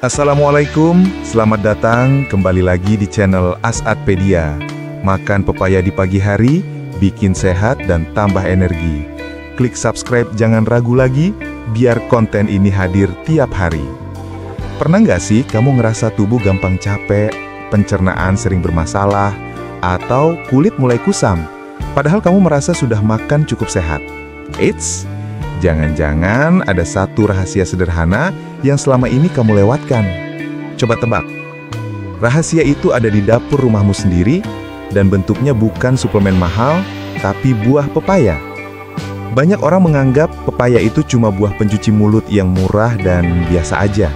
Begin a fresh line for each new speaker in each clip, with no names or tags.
Assalamualaikum, selamat datang kembali lagi di channel As'adpedia. Makan pepaya di pagi hari, bikin sehat dan tambah energi. Klik subscribe, jangan ragu lagi, biar konten ini hadir tiap hari. Pernah nggak sih kamu ngerasa tubuh gampang capek, pencernaan sering bermasalah, atau kulit mulai kusam? Padahal kamu merasa sudah makan cukup sehat. Eits! Jangan-jangan ada satu rahasia sederhana yang selama ini kamu lewatkan. Coba tebak. Rahasia itu ada di dapur rumahmu sendiri dan bentuknya bukan suplemen mahal, tapi buah pepaya. Banyak orang menganggap pepaya itu cuma buah pencuci mulut yang murah dan biasa aja.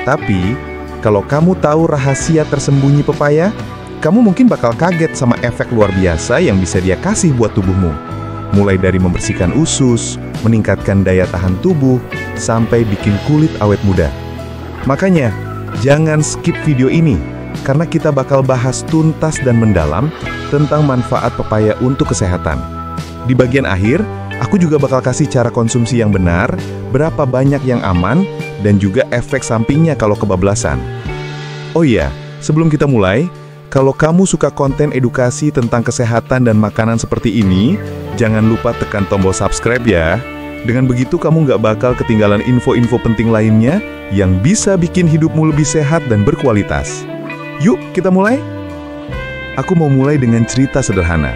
Tapi, kalau kamu tahu rahasia tersembunyi pepaya, kamu mungkin bakal kaget sama efek luar biasa yang bisa dia kasih buat tubuhmu. Mulai dari membersihkan usus, meningkatkan daya tahan tubuh, sampai bikin kulit awet muda. Makanya, jangan skip video ini, karena kita bakal bahas tuntas dan mendalam tentang manfaat pepaya untuk kesehatan. Di bagian akhir, aku juga bakal kasih cara konsumsi yang benar, berapa banyak yang aman, dan juga efek sampingnya kalau kebablasan. Oh iya, sebelum kita mulai, kalau kamu suka konten edukasi tentang kesehatan dan makanan seperti ini, jangan lupa tekan tombol subscribe ya. Dengan begitu kamu nggak bakal ketinggalan info-info penting lainnya yang bisa bikin hidupmu lebih sehat dan berkualitas. Yuk, kita mulai? Aku mau mulai dengan cerita sederhana.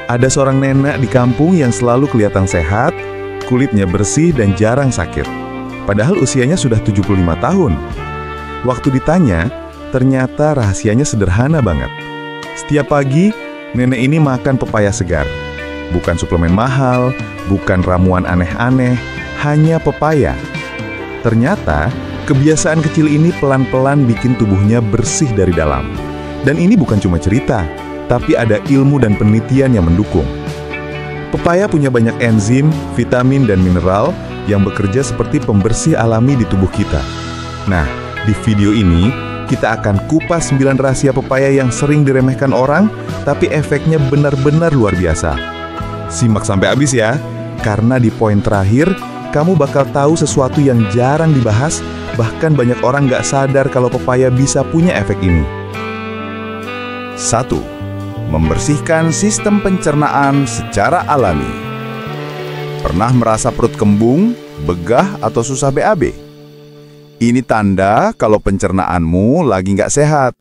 Ada seorang nenek di kampung yang selalu kelihatan sehat, kulitnya bersih dan jarang sakit. Padahal usianya sudah 75 tahun. Waktu ditanya, ternyata rahasianya sederhana banget. Setiap pagi, nenek ini makan pepaya segar. Bukan suplemen mahal, bukan ramuan aneh-aneh, hanya pepaya. Ternyata, kebiasaan kecil ini pelan-pelan bikin tubuhnya bersih dari dalam. Dan ini bukan cuma cerita, tapi ada ilmu dan penelitian yang mendukung. Pepaya punya banyak enzim, vitamin, dan mineral yang bekerja seperti pembersih alami di tubuh kita. Nah, di video ini, kita akan kupas 9 rahasia pepaya yang sering diremehkan orang, tapi efeknya benar-benar luar biasa. Simak sampai habis ya, karena di poin terakhir, kamu bakal tahu sesuatu yang jarang dibahas, bahkan banyak orang nggak sadar kalau pepaya bisa punya efek ini. 1. Membersihkan sistem pencernaan secara alami. Pernah merasa perut kembung, begah, atau susah BAB? Ini tanda kalau pencernaanmu lagi nggak sehat.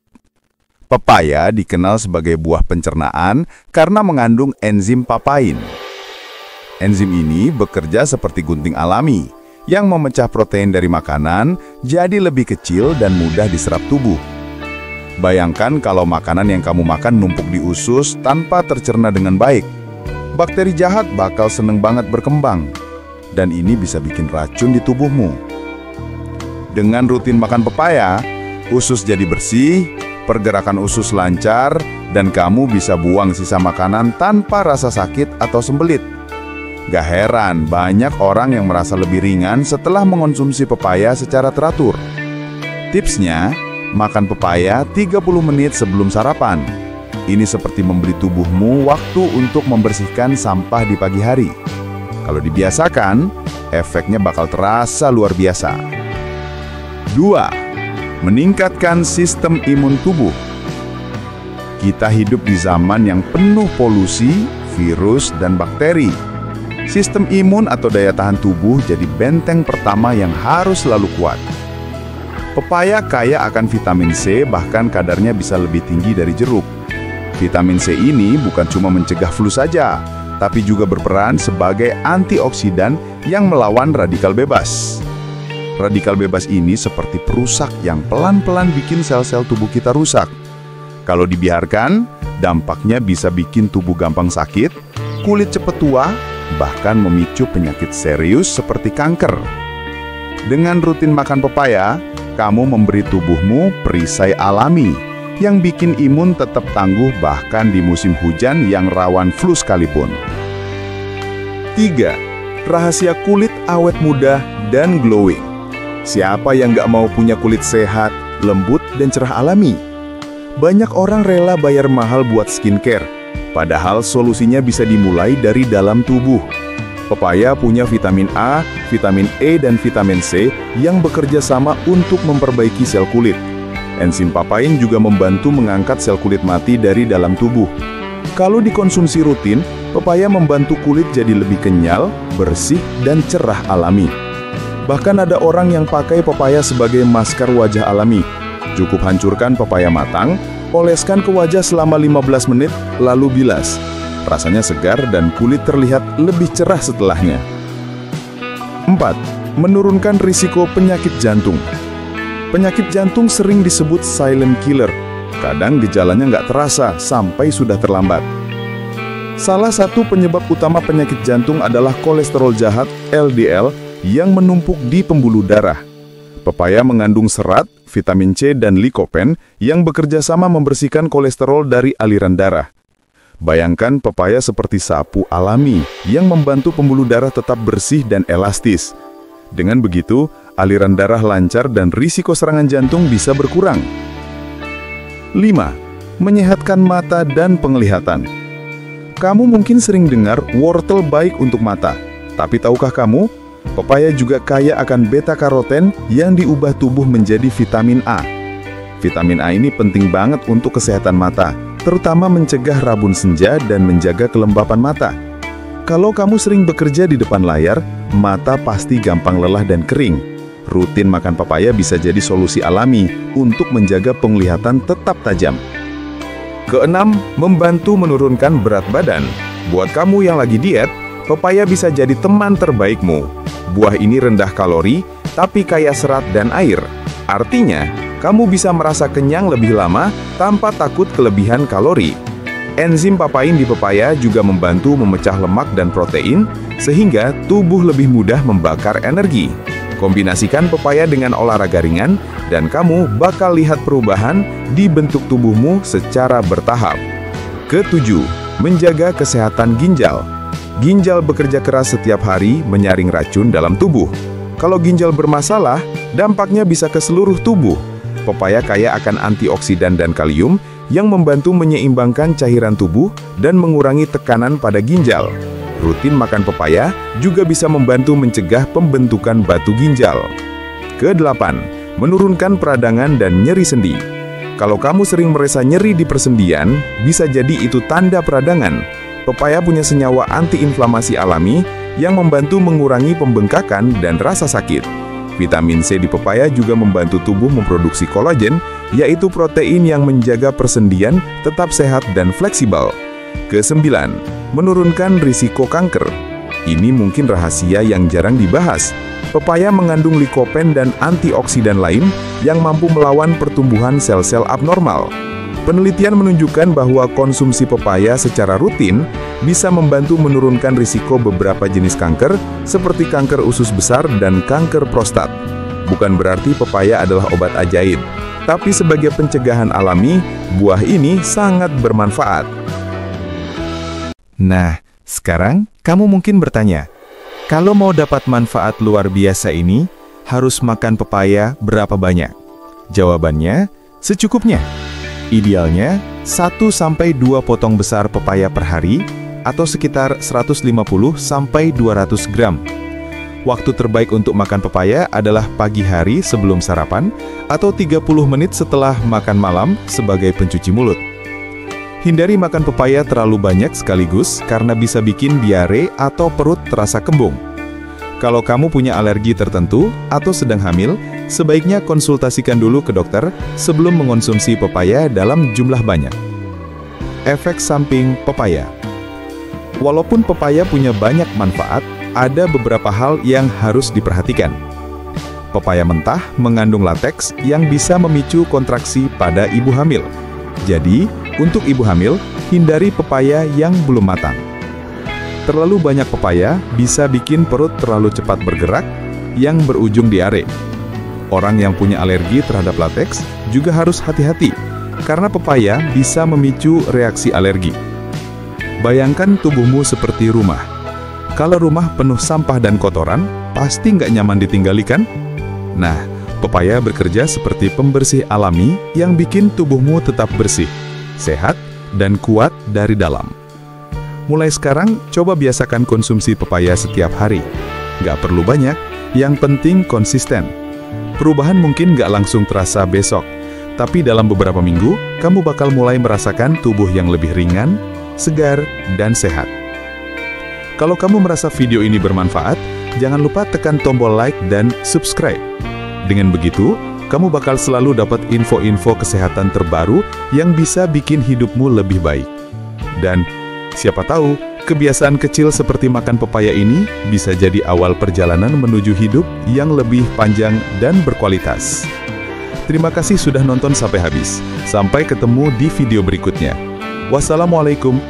Pepaya dikenal sebagai buah pencernaan karena mengandung enzim papain. Enzim ini bekerja seperti gunting alami yang memecah protein dari makanan jadi lebih kecil dan mudah diserap tubuh. Bayangkan kalau makanan yang kamu makan numpuk di usus tanpa tercerna dengan baik. Bakteri jahat bakal seneng banget berkembang, dan ini bisa bikin racun di tubuhmu. Dengan rutin makan pepaya, usus jadi bersih, pergerakan usus lancar, dan kamu bisa buang sisa makanan tanpa rasa sakit atau sembelit. Gak heran, banyak orang yang merasa lebih ringan setelah mengonsumsi pepaya secara teratur. Tipsnya, makan pepaya 30 menit sebelum sarapan. Ini seperti memberi tubuhmu waktu untuk membersihkan sampah di pagi hari. Kalau dibiasakan, efeknya bakal terasa luar biasa. 2. Meningkatkan sistem imun tubuh. Kita hidup di zaman yang penuh polusi, virus, dan bakteri. Sistem imun atau daya tahan tubuh jadi benteng pertama yang harus selalu kuat. Pepaya kaya akan vitamin C, bahkan kadarnya bisa lebih tinggi dari jeruk. Vitamin C ini bukan cuma mencegah flu saja, tapi juga berperan sebagai antioksidan yang melawan radikal bebas. Radikal bebas ini seperti perusak yang pelan-pelan bikin sel-sel tubuh kita rusak. Kalau dibiarkan, dampaknya bisa bikin tubuh gampang sakit, kulit cepat tua, bahkan memicu penyakit serius seperti kanker. Dengan rutin makan pepaya, kamu memberi tubuhmu perisai alami yang bikin imun tetap tangguh bahkan di musim hujan yang rawan flu sekalipun. 3. Rahasia kulit awet muda dan glowing. Siapa yang gak mau punya kulit sehat, lembut, dan cerah alami? Banyak orang rela bayar mahal buat skincare, padahal solusinya bisa dimulai dari dalam tubuh.
Pepaya punya vitamin A, vitamin E, dan vitamin C yang bekerja sama untuk memperbaiki sel kulit. Enzim papain juga membantu mengangkat sel kulit mati dari dalam tubuh. Kalau dikonsumsi rutin, pepaya membantu kulit jadi lebih kenyal, bersih, dan cerah alami. Bahkan ada orang yang pakai pepaya sebagai masker wajah alami. Cukup hancurkan pepaya matang, oleskan ke wajah selama 15 menit, lalu bilas. Rasanya segar dan kulit terlihat lebih cerah setelahnya. 4. Menurunkan risiko penyakit jantung. Penyakit jantung sering disebut silent killer. Kadang gejalanya nggak terasa sampai sudah terlambat. Salah satu penyebab utama penyakit jantung adalah kolesterol jahat LDL yang menumpuk di pembuluh darah. Pepaya mengandung serat, vitamin C, dan likopen yang bekerja sama membersihkan kolesterol dari aliran darah. Bayangkan pepaya seperti sapu alami yang membantu pembuluh darah tetap bersih dan elastis. Dengan begitu, aliran darah lancar dan risiko serangan jantung bisa berkurang. 5. Menyehatkan mata dan penglihatan. Kamu mungkin sering dengar wortel baik untuk mata. Tapi tahukah kamu, pepaya juga kaya akan beta-karoten yang diubah tubuh menjadi vitamin A. Vitamin A ini penting banget untuk kesehatan mata, terutama mencegah rabun senja dan menjaga kelembapan mata. Kalau kamu sering bekerja di depan layar, mata pasti gampang lelah dan kering. Rutin makan pepaya bisa jadi solusi alami untuk menjaga penglihatan tetap tajam. Keenam, membantu menurunkan berat badan. Buat kamu yang lagi diet, pepaya bisa jadi teman terbaikmu. Buah ini rendah kalori, tapi kaya serat dan air. Artinya, kamu bisa merasa kenyang lebih lama tanpa takut kelebihan kalori. Enzim papain di pepaya juga membantu memecah lemak dan protein, sehingga tubuh lebih mudah membakar energi. Kombinasikan pepaya dengan olahraga ringan, dan kamu bakal lihat perubahan di bentuk tubuhmu secara bertahap. Ketujuh, menjaga kesehatan ginjal. Ginjal bekerja keras setiap hari menyaring racun dalam tubuh. Kalau ginjal bermasalah, dampaknya bisa ke seluruh tubuh. Pepaya kaya akan antioksidan dan kalium yang membantu menyeimbangkan cairan tubuh dan mengurangi tekanan pada ginjal. Rutin makan pepaya juga bisa membantu mencegah pembentukan batu ginjal. Kedelapan, menurunkan peradangan dan nyeri sendi. Kalau kamu sering merasa nyeri di persendian, bisa jadi itu tanda peradangan. Pepaya punya senyawa antiinflamasi alami yang membantu mengurangi pembengkakan dan rasa sakit. Vitamin C di pepaya juga membantu tubuh memproduksi kolagen, yaitu protein yang menjaga persendian tetap sehat dan fleksibel. Kesembilan, menurunkan risiko kanker. Ini mungkin rahasia yang jarang dibahas. Pepaya mengandung likopen dan antioksidan lain yang mampu melawan pertumbuhan sel-sel abnormal. Penelitian menunjukkan bahwa konsumsi pepaya secara rutin bisa membantu menurunkan risiko beberapa jenis kanker seperti kanker usus besar dan kanker prostat. Bukan berarti pepaya adalah obat ajaib, tapi sebagai pencegahan alami, buah ini sangat bermanfaat.
Nah, sekarang kamu mungkin bertanya, kalau mau dapat manfaat luar biasa ini, harus makan pepaya berapa banyak? Jawabannya, secukupnya. Idealnya, 1-2 potong besar pepaya per hari, atau sekitar 150-200 gram. Waktu terbaik untuk makan pepaya adalah pagi hari sebelum sarapan, atau 30 menit setelah makan malam sebagai pencuci mulut. Hindari makan pepaya terlalu banyak sekaligus karena bisa bikin diare atau perut terasa kembung. Kalau kamu punya alergi tertentu atau sedang hamil, sebaiknya konsultasikan dulu ke dokter sebelum mengonsumsi pepaya dalam jumlah banyak. Efek samping pepaya. Walaupun pepaya punya banyak manfaat, ada beberapa hal yang harus diperhatikan. Pepaya mentah mengandung lateks yang bisa memicu kontraksi pada ibu hamil. Jadi, untuk ibu hamil, hindari pepaya yang belum matang. Terlalu banyak pepaya bisa bikin perut terlalu cepat bergerak yang berujung diare. Orang yang punya alergi terhadap lateks juga harus hati-hati karena pepaya bisa memicu reaksi alergi. Bayangkan tubuhmu seperti rumah. Kalau rumah penuh sampah dan kotoran, pasti nggak nyaman ditinggali kan? Nah, pepaya bekerja seperti pembersih alami yang bikin tubuhmu tetap bersih, sehat, dan kuat dari dalam.
Mulai sekarang, coba biasakan konsumsi pepaya setiap hari. Nggak perlu banyak, yang penting konsisten. Perubahan mungkin nggak langsung terasa besok, tapi dalam beberapa minggu, kamu bakal mulai merasakan tubuh yang lebih ringan, segar, dan sehat. Kalau kamu merasa video ini bermanfaat, jangan lupa tekan tombol like dan subscribe. Dengan begitu, kamu bakal selalu dapat info-info kesehatan terbaru yang bisa bikin hidupmu lebih baik. Dan siapa tahu, kebiasaan kecil seperti makan pepaya ini bisa jadi awal perjalanan menuju hidup yang lebih panjang dan berkualitas. Terima kasih sudah nonton sampai habis. Sampai ketemu di video berikutnya. Wassalamualaikum